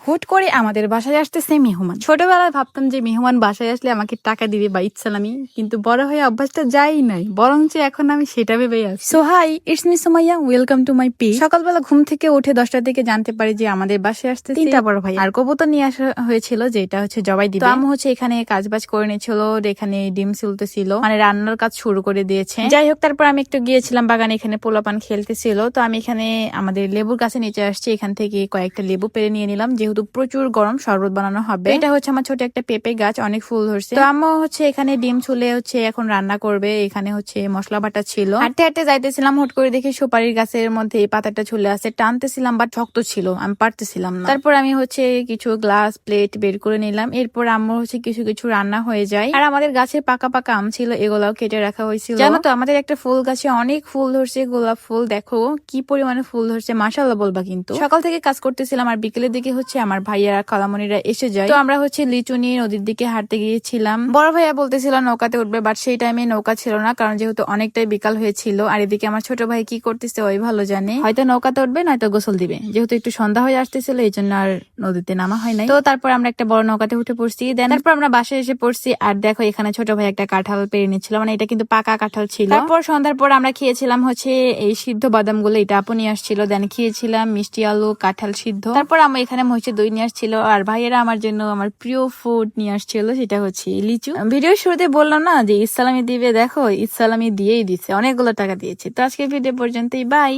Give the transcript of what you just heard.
হুট করে আমাদের বাসায় আসতেছে মেহমান। ছোটবেলায় ভাবতাম যে মেহমান বাসায় আসলে আমাকে টাকা দিবে বা ইচ্ছালামি, কিন্তু বড় হয়ে অভ্যাসটা যাই নাই, বরঞ্চ এখন আমি সেটা ভেবেই আছি। So hi, it's me Sumaiya, welcome to my page. সকালবেলা ঘুম থেকে উঠে 10টার দিকে জানতে পারি যে আমাদের বাসায় আসতে 3টা বড় ভাই আর কবুতর নিয়ে আসা হয়েছিল, যেটা হচ্ছে জবাই দিবে। তো আম্মু হচ্ছে এখানে কাজবাজ করে নিয়েছিল, এখানে ডিম চলতেছিল, মানে রান্নার কাজ শুরু করে দিয়েছে। যাই হোক, তারপর আমি একটু গিয়েছিলাম বাগানে, এখানে পোলাপান খেলতেছিল। তো আমি এখানে আমাদের লেবুর গাছে নিচে আসছি, এখান থেকে কয়েকটা লেবু পেরে নিয়ে নিলাম, যেহেতু প্রচুর গরম, শরবত বানানো হবে। এটা হচ্ছে আমার ছোট একটা পেঁপে গাছ, অনেক ফুল ধরছে। তো আম্মু হচ্ছে এখানে ডিম ছুলে হচ্ছে এখন রান্না করবে। এখানে হচ্ছে মশলা বাটা ছিল। হাঁটতে হাঁটতে যাইতেছিলাম, হুট করে দেখি সুপারির গাছের মধ্যে এই পাতাটা ঝুলে আছে। টানতেছিলাম বাট শক্ত ছিল, আমি পারতেছিলাম না। তারপর আমি হচ্ছে কিছু গ্লাস প্লেট বের করে নিলাম। এরপর আম্মু হচ্ছে কিছু কিছু রান্না হয়ে যায়। আর আমাদের গাছে পাকা পাকা আম ছিল, এগুলাও কেটে রাখা হয়েছিল। জানো তো, আমাদের একটা ফুল গাছে অনেক ফুল ধরছে, গোলাপ ফুল। দেখো কি পরিমাণে ফুল ধরছে, মাশাআল্লাহ বলবা। কিন্তু সকাল থেকে কাজ করতেছিলাম, আর বিকেলের দিকে হচ্ছে আমার ভাইয়ারা খালামণিরা এসে যায়। তো আমরা হচ্ছে লিচু নিয়ে নদীর দিকে হাঁটতে গিয়েছিলাম। বড় ভাইয়া বলতেছিল নৌকাতে উঠবে, বাট সেই টাইমে নৌকা ছিল না, কারণ যেহেতু অনেকটাই বিকাল হয়েছিল। আর এদিকে আমার ছোট ভাই কি করতেছে ওই ভালো জানে, হয়তো নৌকাতে উঠবে নয়তো গোসল দিবে। যেহেতু একটু সন্ধ্যা হয়ে আসতেছিল, এই জন্য আর নদীতে নামা হয় নাই। তো তারপর আমরা একটা বড় নৌকাতে উঠে পড়ছি, দেন তারপর আমরা বাসায় এসে পড়ছি। আর দেখো এখানে ছোট ভাই একটা কাঁঠাল পেরে নিচ্ছিল, মানে এটা কিন্তু পাকা কাঁঠাল ছিল। তারপর সন্ধ্যার পর আমরা খেয়েছিলাম হচ্ছে এই সিদ্ধ বাদাম গুলো, এটা আপু নিয়ে আসছিল। দেন খেয়েছিলাম মিষ্টি আলু, কাঁঠাল সিদ্ধ। তারপর আমরা এখানে মহিষের দই নিয়ে আসছিল, আর ভাইয়েরা আমার জন্য আমার প্রিয় ফুড নিয়ে আসছিল, সেটা হচ্ছে লিচু। ভিডিও শুরুতে বললাম না যে ইসলামি দিবে, দেখো ইসলামি দিয়েই দিচ্ছে, অনেকগুলো টাকা দিয়েছে। তো আজকের ভিডিও পর্যন্তই, বাই।